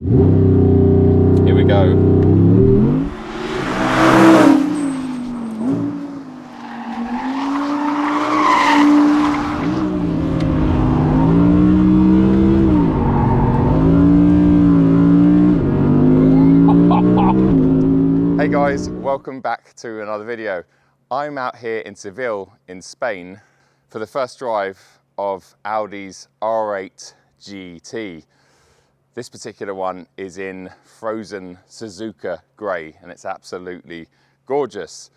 Here we go. Hey guys, welcome back to another video. I'm out here in Seville in Spain for the first drive of Audi's R8 GT. This particular one is in frozen Suzuka grey and it's absolutely gorgeous.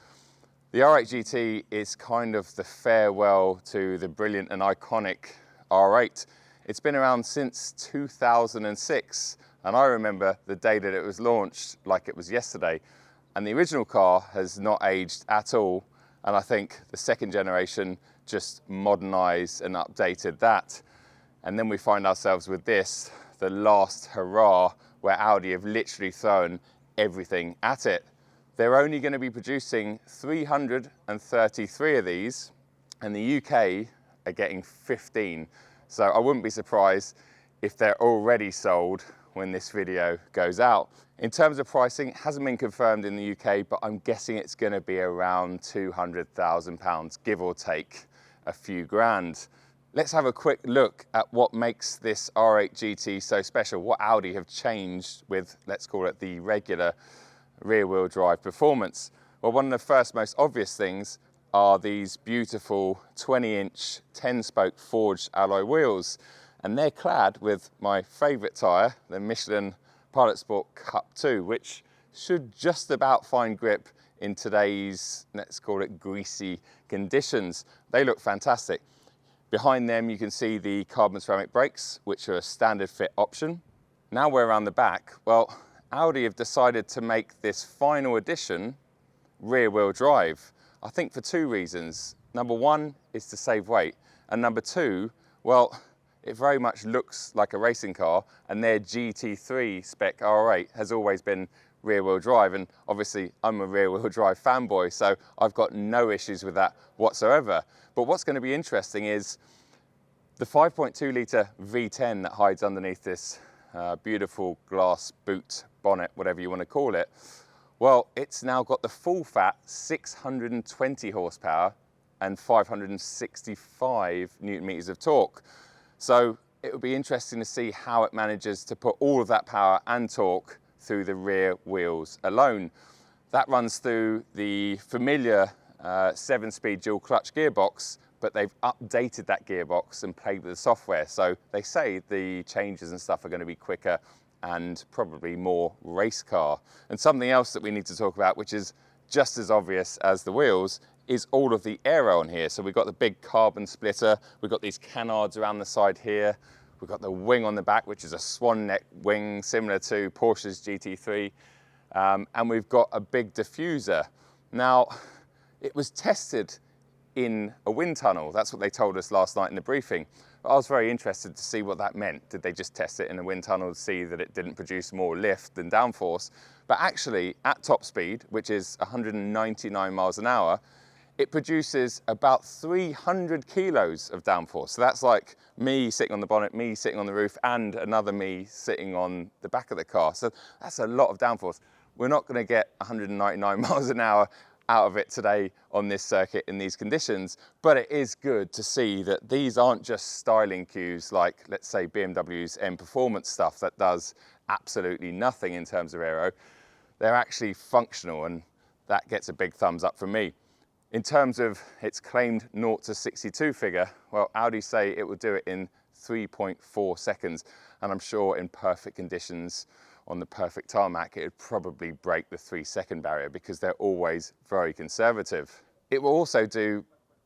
The R8 GT is kind of the farewell to the brilliant and iconic R8. It's been around since 2006 and I remember the day that it was launched like it was yesterday. And the original car has not aged at all. And I think the second generation just modernized and updated that. And then we find ourselves with this, the last hurrah, where Audi have literally thrown everything at it. They're only going to be producing 333 of these, and the UK are getting 15. So I wouldn't be surprised if they're already sold when this video goes out. In terms of pricing, it hasn't been confirmed in the UK, but I'm guessing it's going to be around £200,000, give or take a few grand. Let's have a quick look at what makes this R8 GT so special, what Audi have changed with, let's call it, the regular rear-wheel drive performance. Well, one of the first most obvious things are these beautiful 20-inch 10-spoke forged alloy wheels, and they're clad with my favourite tyre, the Michelin Pilot Sport Cup 2, which should just about find grip in today's, let's call it, greasy conditions. They look fantastic. Behind them you can see the carbon ceramic brakes, which are a standard fit option. Now we're around the back. Well, Audi have decided to make this final edition rear-wheel drive. I think for two reasons. Number one is to save weight, and number two, well, it very much looks like a racing car, and their GT3 spec R8 has always been rear-wheel drive, and obviously I'm a rear-wheel drive fanboy, so I've got no issues with that whatsoever. But what's going to be interesting is the 5.2 litre V10 that hides underneath this beautiful glass boot bonnet, whatever you want to call it. Well, it's now got the full fat 620 horsepower and 565 newton meters of torque. So it would be interesting to see how it manages to put all of that power and torque through the rear wheels alone. That runs through the familiar 7-speed dual clutch gearbox, but they've updated that gearbox and played with the software. So they say the changes and stuff are going to be quicker and probably more race car. And something else that we need to talk about, which is just as obvious as the wheels, is all of the aero on here. So we've got the big carbon splitter, we've got these canards around the side here, we've got the wing on the back, which is a swan neck wing similar to Porsche's GT3, and we've got a big diffuser. Now, it was tested in a wind tunnel. That's what they told us last night in the briefing. I was very interested to see what that meant. Did they just test it in a wind tunnel to see that it didn't produce more lift than downforce? But actually, at top speed, which is 199 miles an hour, it produces about 300 kilos of downforce. So that's like me sitting on the bonnet, me sitting on the roof, and another me sitting on the back of the car. So that's a lot of downforce. We're not going to get 199 miles an hour out of it today on this circuit in these conditions, but it is good to see that these aren't just styling cues like, let's say, BMW's M Performance stuff that does absolutely nothing in terms of aero. They're actually functional, and that gets a big thumbs up from me. In terms of its claimed 0 to 62 figure, well, Audi say it will do it in 3.4 seconds, and I'm sure in perfect conditions on the perfect tarmac, it would probably break the 3-second barrier because they're always very conservative. It will also do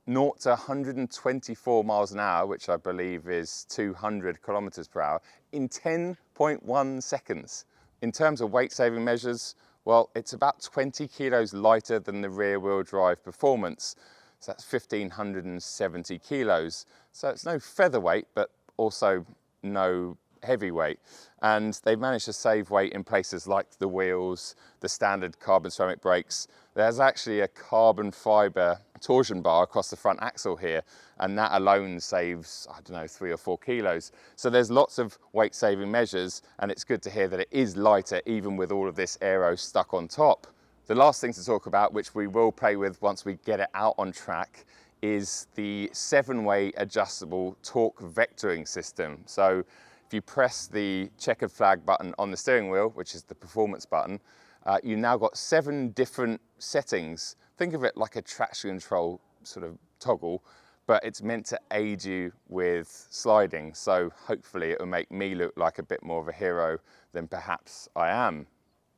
0 to 124 miles an hour, which I believe is 200 kilometers per hour, in 10.1 seconds. In terms of weight saving measures, well, it's about 20 kilos lighter than the rear-wheel drive performance. So that's 1,570 kilos. So it's no featherweight, but also no heavyweight, and they've managed to save weight in places like the wheels, the standard carbon ceramic brakes. There's actually a carbon fiber torsion bar across the front axle here, and that alone saves, I don't know, 3 or 4 kilos. So there's lots of weight saving measures, and it's good to hear that it is lighter even with all of this aero stuck on top. The last thing to talk about, which we will play with once we get it out on track, is the 7-way adjustable torque vectoring system. So if you press the checkered flag button on the steering wheel, which is the performance button, you've now got 7 different settings. Think of it like a traction control sort of toggle, but it's meant to aid you with sliding. So hopefully it will make me look like a bit more of a hero than perhaps I am.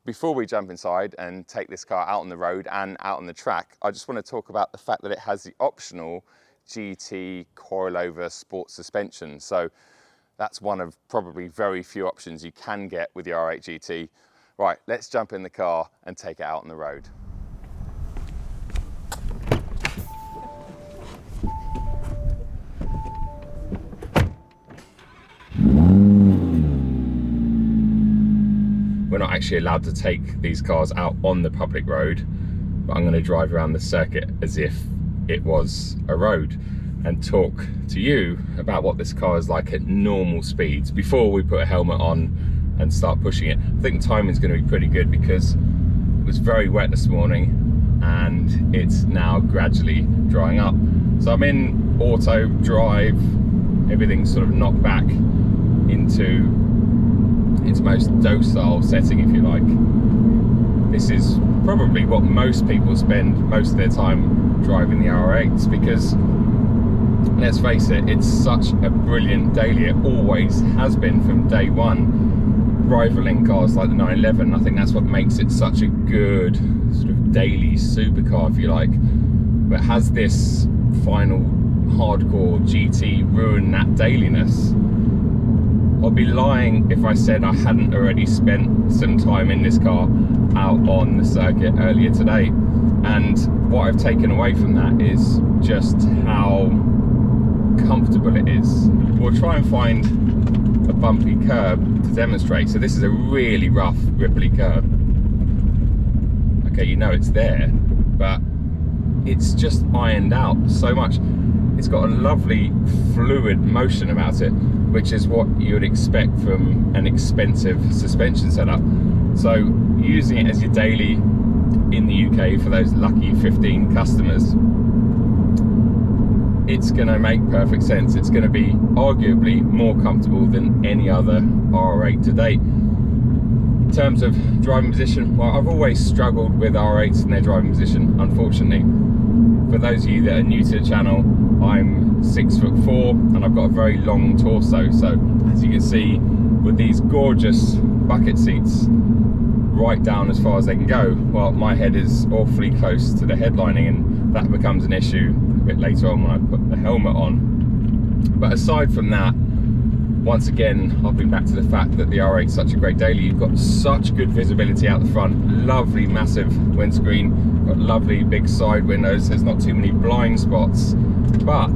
Before we jump inside and take this car out on the road and out on the track, I just want to talk about the fact that it has the optional GT coilover sport suspension. So that's one of probably very few options you can get with the R8 GT. Right, let's jump in the car and take it out on the road. We're not actually allowed to take these cars out on the public road, but I'm going to drive around the circuit as if it was a road and talk to you about what this car is like at normal speeds before we put a helmet on and start pushing it. I think the timing is going to be pretty good because it was very wet this morning and it's now gradually drying up. So I'm in auto drive, everything's sort of knocked back into its most docile setting, if you like. This is probably what most people spend most of their time driving the R8s, because let's face it, it's such a brilliant daily. It always has been from day one, rivaling cars like the 911. I think that's what makes it such a good sort of daily supercar, if you like. But has this final hardcore GT ruin that dailiness? I'd be lying if I said I hadn't already spent some time in this car out on the circuit earlier today. And what I've taken away from that is just how comfortable it is. We'll try and find a bumpy curb to demonstrate. So this is a really rough, ripply curb. Okay, you know it's there, but it's just ironed out so much. It's got a lovely fluid motion about it, which is what you would expect from an expensive suspension setup. So using it as your daily in the UK for those lucky 15 customers, it's going to make perfect sense. It's going to be arguably more comfortable than any other R8 to date. In terms of driving position, well, I've always struggled with R8s and their driving position, unfortunately. For those of you that are new to the channel, I'm 6'4" and I've got a very long torso. So as you can see, with these gorgeous bucket seats right down as far as they can go, well, my head is awfully close to the headlining, and that becomes an issue a bit later on when I put the helmet on. But aside from that, once again, I'll be back to the fact that the R8 is such a great daily. You've got such good visibility out the front, lovely massive windscreen, got lovely big side windows, there's not too many blind spots. But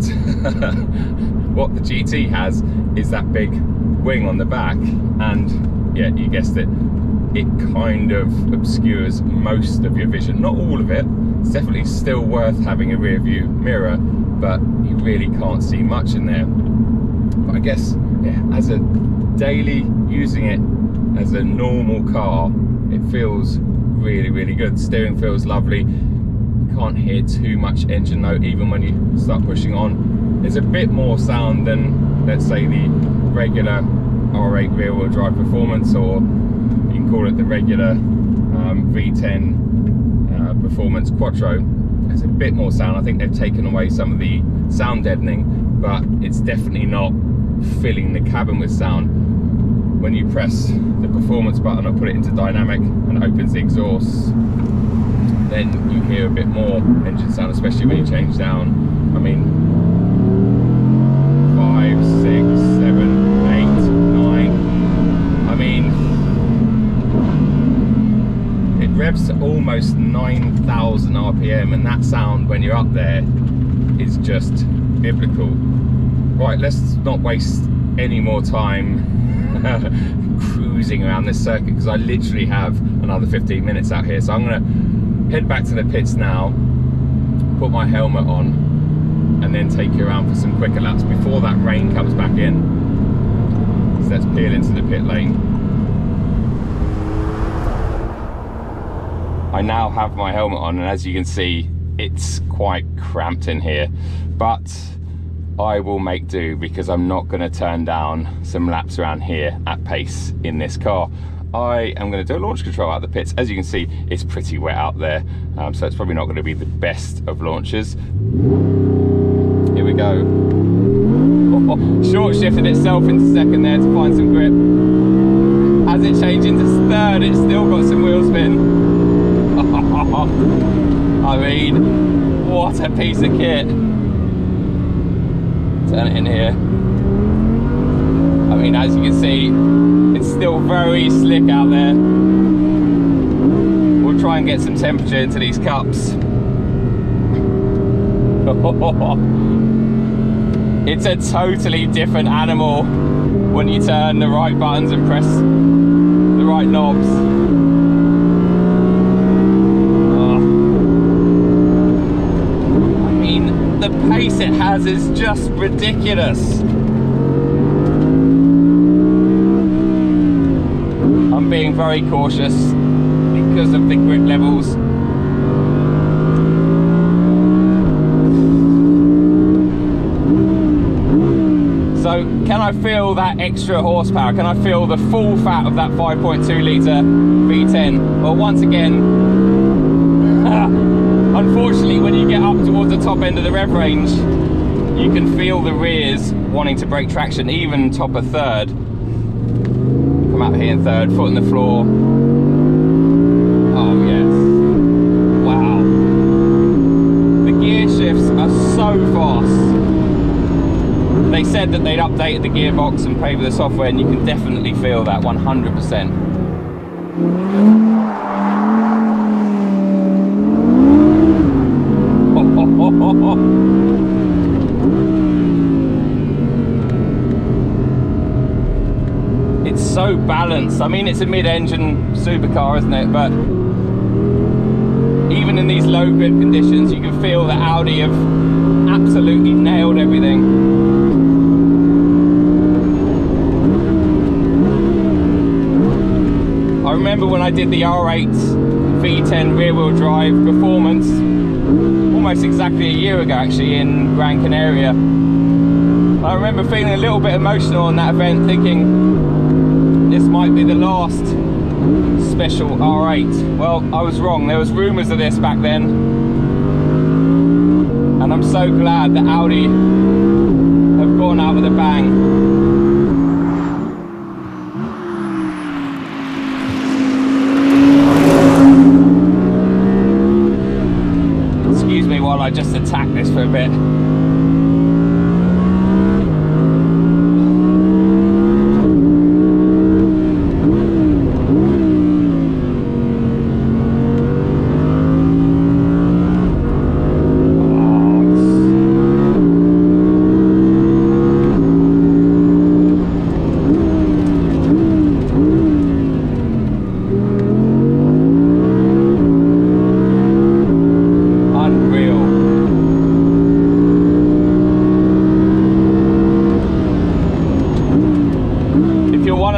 what the GT has is that big wing on the back, and yeah, you guessed it, it kind of obscures most of your vision. Not all of it. It's definitely still worth having a rear view mirror, but you really can't see much in there. But I guess, yeah, as a daily, using it as a normal car, it feels really, really good. Steering feels lovely. Can't hear too much engine note even when you start pushing on. There's a bit more sound than, let's say, the regular R8 rear wheel drive performance, or you can call it the regular V10 performance quattro. There's a bit more sound. I think they've taken away some of the sound deadening, but it's definitely not filling the cabin with sound. When you press the performance button or put it into dynamic and opens the exhaust, then you hear a bit more engine sound, especially when you change down. I mean, 5, 6, 7, 8, 9. I mean, it revs to almost 9,000 RPM, and that sound when you're up there is just biblical. Right, let's not waste any more time cruising around this circuit because I literally have another 15 minutes out here. So I'm gonna head back to the pits now, put my helmet on, and then take you around for some quicker laps before that rain comes back in. So let's peel into the pit lane. I now have my helmet on, and as you can see, it's quite cramped in here, but I will make do because I'm not going to turn down some laps around here at pace in this car. I am going to do a launch control out of the pits. As you can see, it's pretty wet out there, so it's probably not going to be the best of launches. Here we go. Short shifted itself into second there to find some grip. As it changed into third, it's still got some wheel spin. I mean, what a piece of kit. Turn it in here. I mean, as you can see, it's still very slick out there. We'll try and get some temperature into these cups. It's a totally different animal when you turn the right buttons and press the right knobs. The pace it has is just ridiculous. I'm being very cautious because of the grip levels. So can I feel that extra horsepower? Can I feel the full fat of that 5.2 litre V10? Well, once again, unfortunately, when you get up towards the top end of the rev range, you can feel the rears wanting to break traction, even top of third. Come out here in third, foot on the floor. Oh yes. Wow. The gear shifts are so fast. They said that they'd updated the gearbox and played with the software, and you can definitely feel that 100%. It's so balanced. I mean, it's a mid-engine supercar, isn't it? But even in these low grip conditions, you can feel that Audi have absolutely nailed everything. I remember when I did the R8 V10 rear-wheel drive performance almost exactly a year ago, actually, in Gran Canaria. I remember feeling a little bit emotional on that event, thinking this might be the last special R8. Well, I was wrong. There was rumours of this back then, and I'm so glad that Audi have gone out with a bang. While I just attack this for a bit.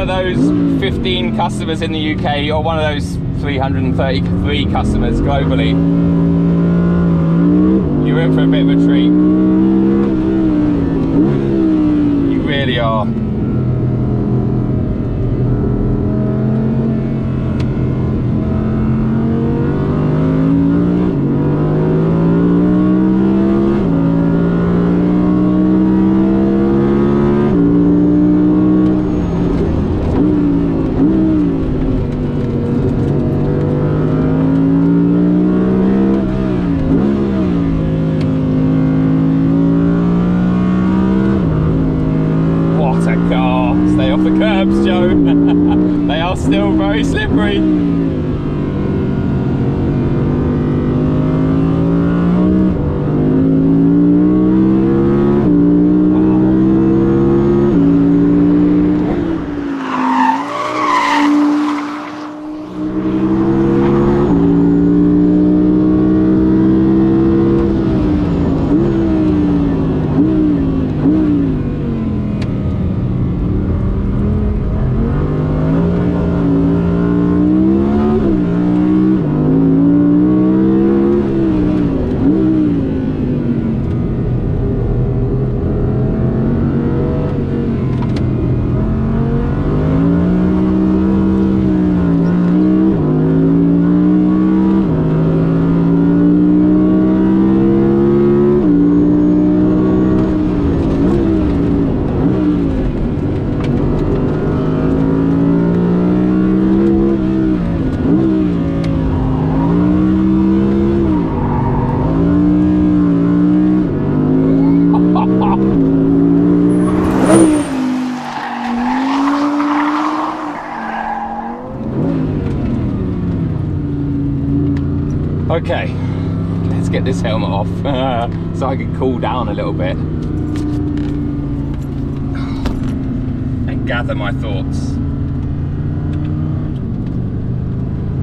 Those 15 customers in the UK, or one of those 333 customers globally, you're in for a bit of a treat. You really are. They are still very slippery. Okay, let's get this helmet off so I can cool down a little bit and gather my thoughts.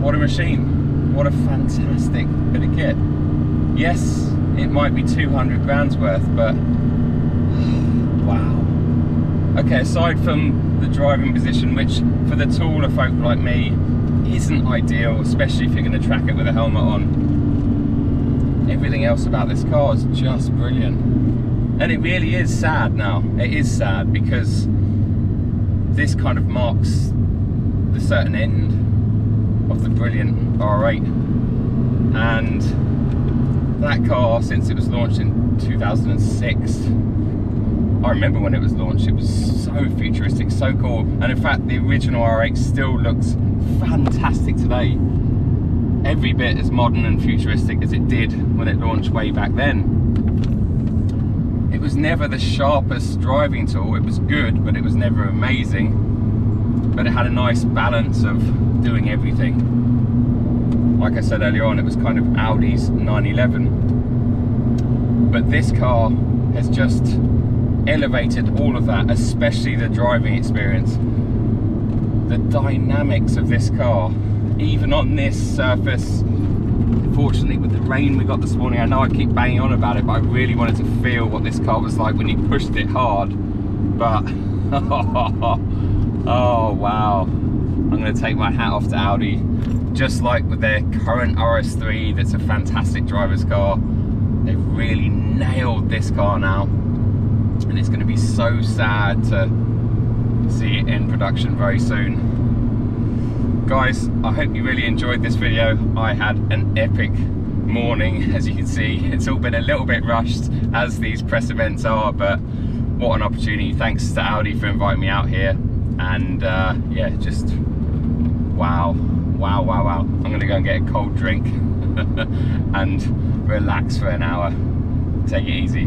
What a machine. What a fantastic bit of kit. Yes, it might be 200 grand's worth, but wow. Okay, aside from the driving position, which for the taller folk like me isn't ideal, especially if you're going to track it with a helmet on, everything else about this car is just brilliant. And it really is sad now. It is sad because this kind of marks the certain end of the brilliant R8. And that car, since it was launched in 2006, I remember when it was launched, it was so futuristic, so cool. And in fact, the original R8 still looks fantastic today. Every bit as modern and futuristic as it did when it launched way back then. It was never the sharpest driving tool. It was good, but it was never amazing. But it had a nice balance of doing everything. Like I said earlier on, it was kind of Audi's 911. But this car has just elevated all of that, especially the driving experience. The dynamics of this car, even on this surface, unfortunately with the rain we got this morning, I know I keep banging on about it, but I really wanted to feel what this car was like when you pushed it hard. But oh wow, I'm going to take my hat off to Audi. Just like with their current RS3, that's a fantastic driver's car, they've really nailed this car now. And it's going to be so sad to see it in production very soon. Guys, I hope you really enjoyed this video. I had an epic morning, as you can see. It's all been a little bit rushed, as these press events are, but what an opportunity. Thanks to Audi for inviting me out here. And yeah, just wow. I'm going to go and get a cold drink and relax for an hour. Take it easy.